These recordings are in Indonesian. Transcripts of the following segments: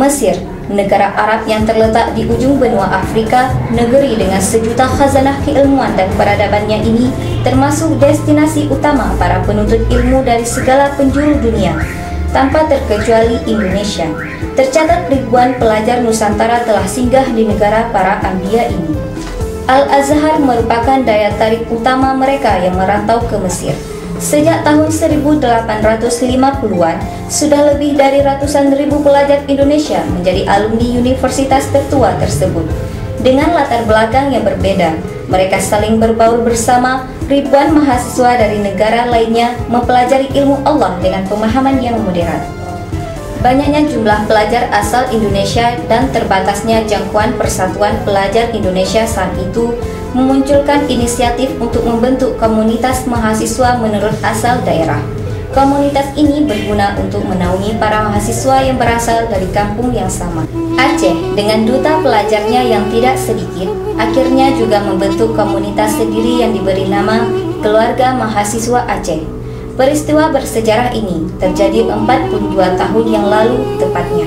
Mesir, negara Arab yang terletak di ujung benua Afrika, negeri dengan sejuta khazanah keilmuan dan peradabannya ini termasuk destinasi utama para penuntut ilmu dari segala penjuru dunia, tanpa terkecuali Indonesia. Tercatat ribuan pelajar Nusantara telah singgah di negara para anbiya ini. Al-Azhar merupakan daya tarik utama mereka yang merantau ke Mesir. Sejak tahun 1850-an, sudah lebih dari ratusan ribu pelajar Indonesia menjadi alumni universitas tertua tersebut. Dengan latar belakang yang berbeda, mereka saling berbaur bersama. Ribuan mahasiswa dari negara lainnya mempelajari ilmu Allah dengan pemahaman yang modern. Banyaknya jumlah pelajar asal Indonesia dan terbatasnya jangkauan Persatuan Pelajar Indonesia saat itu memunculkan inisiatif untuk membentuk komunitas mahasiswa menurut asal daerah. Komunitas ini berguna untuk menaungi para mahasiswa yang berasal dari kampung yang sama. Aceh dengan duta pelajarnya yang tidak sedikit, akhirnya juga membentuk komunitas sendiri yang diberi nama Keluarga Mahasiswa Aceh. Peristiwa bersejarah ini terjadi 42 tahun yang lalu tepatnya.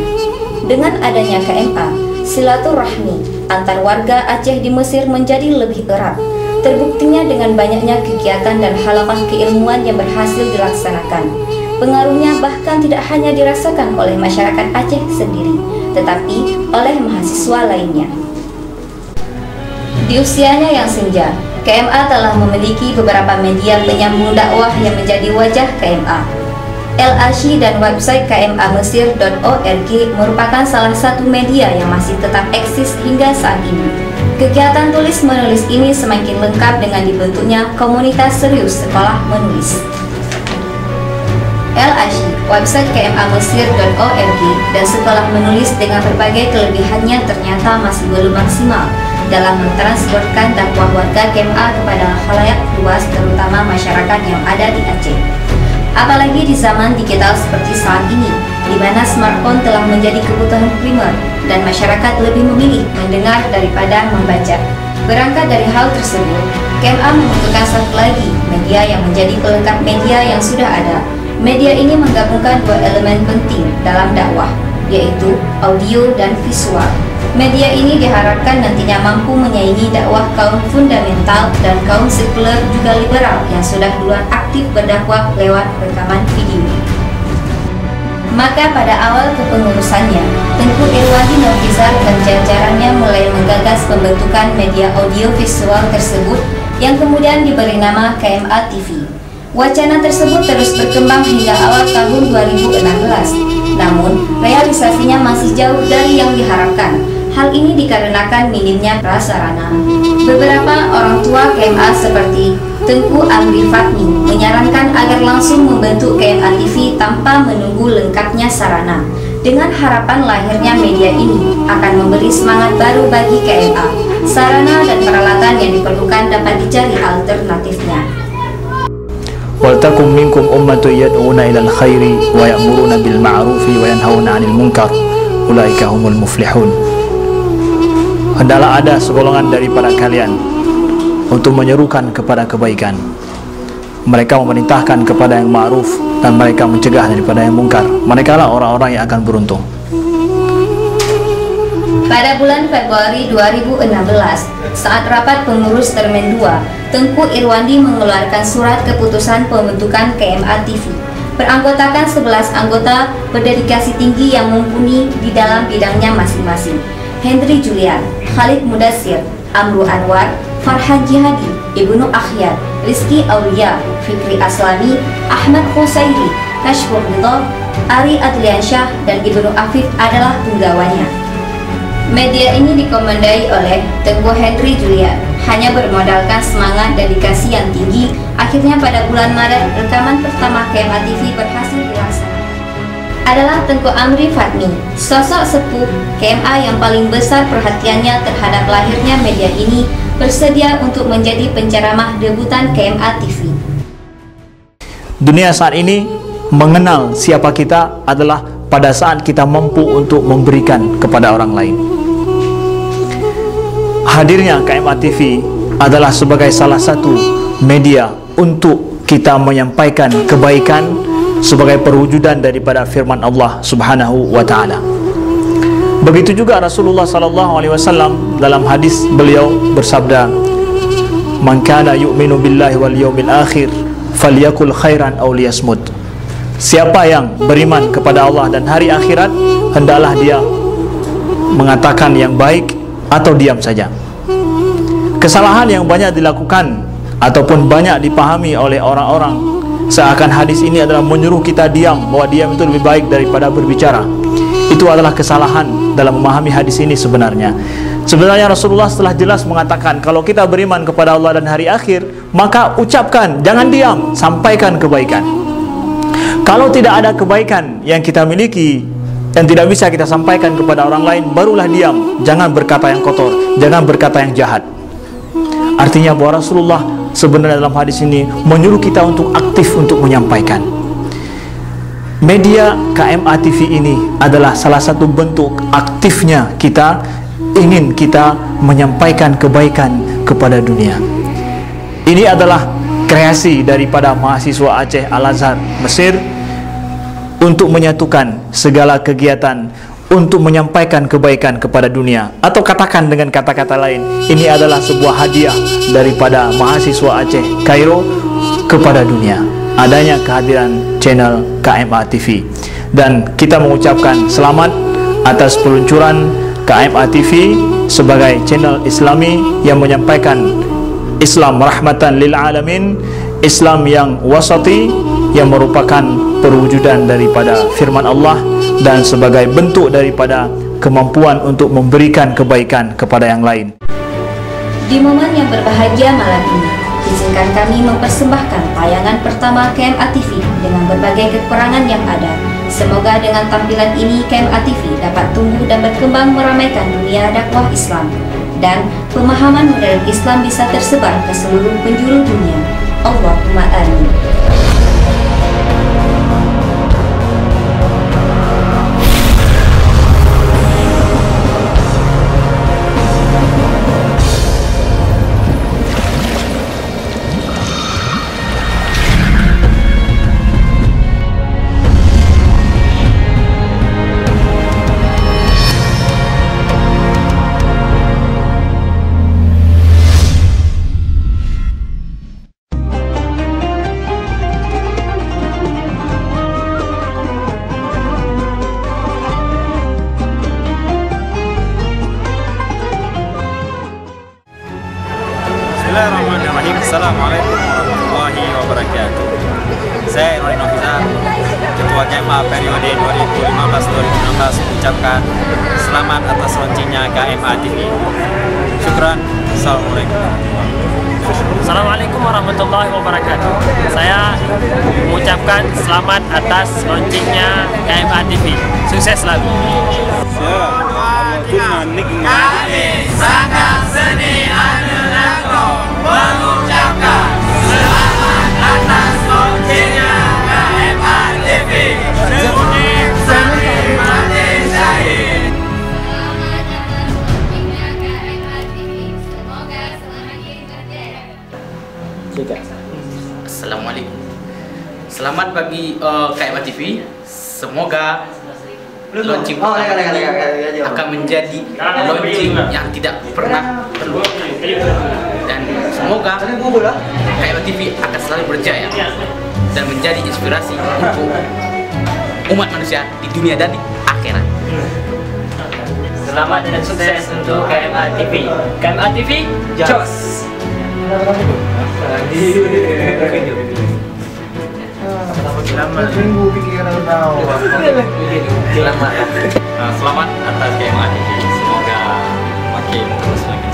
Dengan adanya KMA, silaturahmi antar warga Aceh di Mesir menjadi lebih erat. Terbuktinya dengan banyaknya kegiatan dan halaqah keilmuan yang berhasil dilaksanakan. Pengaruhnya bahkan tidak hanya dirasakan oleh masyarakat Aceh sendiri, tetapi oleh mahasiswa lainnya. Di usianya yang senja, KMA telah memiliki beberapa media penyambung dakwah yang menjadi wajah KMA. LASY dan website kmamesir.org merupakan salah satu media yang masih tetap eksis hingga saat ini. Kegiatan tulis-menulis ini semakin lengkap dengan dibentuknya komunitas serius sekolah menulis. LASY, website kmamesir.org, dan sekolah menulis dengan berbagai kelebihannya ternyata masih belum maksimal dalam mentransportkan dakwah warga KMA kepada khalayak luas, terutama masyarakat yang ada di Aceh. Apalagi di zaman digital seperti saat ini, di mana smartphone telah menjadi kebutuhan primer dan masyarakat lebih memilih mendengar daripada membaca. Berangkat dari hal tersebut, KMA membutuhkan satu lagi media yang menjadi pelengkap media yang sudah ada. Media ini menggabungkan dua elemen penting dalam dakwah, yaitu audio dan visual. Media ini diharapkan nantinya mampu menyaingi dakwah kaum fundamental dan kaum sekuler juga liberal yang sudah duluan aktif berdakwah lewat rekaman video. Maka pada awal kepengurusannya, Tengku Irwandi Nurtizar dan jajarannya mulai menggagas pembentukan media audio visual tersebut yang kemudian diberi nama KMA TV. Wacana tersebut terus berkembang hingga awal tahun 2016, namun realisasinya masih jauh dari yang diharapkan. Hal ini dikarenakan minimnya prasarana. Beberapa orang tua KMA seperti Tengku Amri Fatmi menyarankan agar langsung membentuk KMA TV tanpa menunggu lengkapnya sarana. Dengan harapan lahirnya media ini akan memberi semangat baru bagi KMA. Sarana dan peralatan yang diperlukan dapat dicari alternatifnya. Waltakum minkum ummatun yad'una ilal khairi wa ya'muruna bil ma'rufi wa yanhauna 'anil munkar ulaika humul muflihun. Hendaklah ada segolongan daripada kalian untuk menyerukan kepada kebaikan. Mereka memerintahkan kepada yang ma'ruf dan mereka mencegah daripada yang mungkar. Mereka lah orang-orang yang akan beruntung. Pada bulan Februari 2016, saat rapat pengurus Termen 2, Tengku Irwandi mengeluarkan surat keputusan pembentukan KMA TV. Beranggotakan 11 anggota berdedikasi tinggi yang mumpuni di dalam bidangnya masing-masing. Hendri Julian, Khalid Mudassir, Amru Anwar, Farhan Jihadi, Ibnu Akhyar, Rizky Aulia, Fikri Aslami, Ahmad Khusairi, Kashfur Ridho, Ari Adliansyah, dan Ibnu Afif adalah penggawanya. Media ini dikomandai oleh Tengku Hendri Julian. Hanya bermodalkan semangat dedikasi yang tinggi, akhirnya pada bulan Maret rekaman pertama KMA TV berhasil dilaksanakan. Adalah Tengku Amri Fatmi, sosok sepuh KMA yang paling besar perhatiannya terhadap lahirnya media ini, bersedia untuk menjadi penceramah debutan KMA TV. Dunia saat ini mengenal siapa kita adalah pada saat kita mampu untuk memberikan kepada orang lain. Hadirnya KMA TV adalah sebagai salah satu media untuk kita menyampaikan kebaikan sebagai perwujudan daripada firman Allah Subhanahu wa ta'ala. Begitu juga Rasulullah SAW dalam hadis beliau bersabda, "Man kana yu'minu billahi wal yawmil akhir falyakul khairan aw liyasmut." Siapa yang beriman kepada Allah dan hari akhirat, hendaklah dia mengatakan yang baik atau diam saja. Kesalahan yang banyak dilakukan ataupun banyak dipahami oleh orang-orang, seakan hadis ini adalah menyuruh kita diam, bahwa diam itu lebih baik daripada berbicara. Itu adalah kesalahan dalam memahami hadis ini sebenarnya. Sebenarnya Rasulullah setelah jelas mengatakan, kalau kita beriman kepada Allah dan hari akhir, maka ucapkan, jangan diam, sampaikan kebaikan. Kalau tidak ada kebaikan yang kita miliki, yang tidak bisa kita sampaikan kepada orang lain, barulah diam, jangan berkata yang kotor, jangan berkata yang jahat. Artinya bahwa Rasulullah sebenarnya dalam hadis ini menyuruh kita untuk aktif untuk menyampaikan. Media KMA TV ini adalah salah satu bentuk aktifnya kita ingin kita menyampaikan kebaikan kepada dunia. Ini adalah kreasi daripada mahasiswa Aceh Al-Azhar Mesir untuk menyatukan segala kegiatan untuk menyampaikan kebaikan kepada dunia, atau katakan dengan kata-kata lain, ini adalah sebuah hadiah daripada mahasiswa Aceh Kairo kepada dunia, adanya kehadiran channel KMA TV. Dan kita mengucapkan selamat atas peluncuran KMA TV sebagai channel Islami yang menyampaikan Islam rahmatan lil alamin, Islam yang wasati, yang merupakan perwujudan daripada firman Allah dan sebagai bentuk daripada kemampuan untuk memberikan kebaikan kepada yang lain. Di momen yang berbahagia malam ini, izinkan kami mempersembahkan tayangan pertama KMA TV dengan berbagai kekurangan yang ada. Semoga dengan tampilan ini KMA TV dapat tumbuh dan berkembang meramaikan dunia dakwah Islam, dan pemahaman modern Islam bisa tersebar ke seluruh penjuru dunia. Allahumma amin. Bismillahirrahmanirrahim. Assalamualaikum warahmatullahi wabarakatuh. Saya Irwan Nofizar, Ketua KMA periode 2015-2016, mengucapkan selamat atas launchingnya KMA TV. Syukran. Assalamualaikum. Assalamualaikum warahmatullahi wabarakatuh. Saya mengucapkan selamat atas launchingnya KMA TV. Sukses selalu. Kami sangat seni Anunako mengucapkan selamat atas launchingnya KMA TV. Seni mati syahid. Assalamualaikum. Selamat bagi KMA TV. Semoga launching akan menjadi launching yang tidak pernah perlu, dan semoga KMA TV akan selalu berjaya dan menjadi inspirasi untuk umat manusia di dunia dan di akhirat. Selamat dan sukses untuk KMA TV. KMA TV, jos. Selamat atas KMA TV. Semoga makin terus makin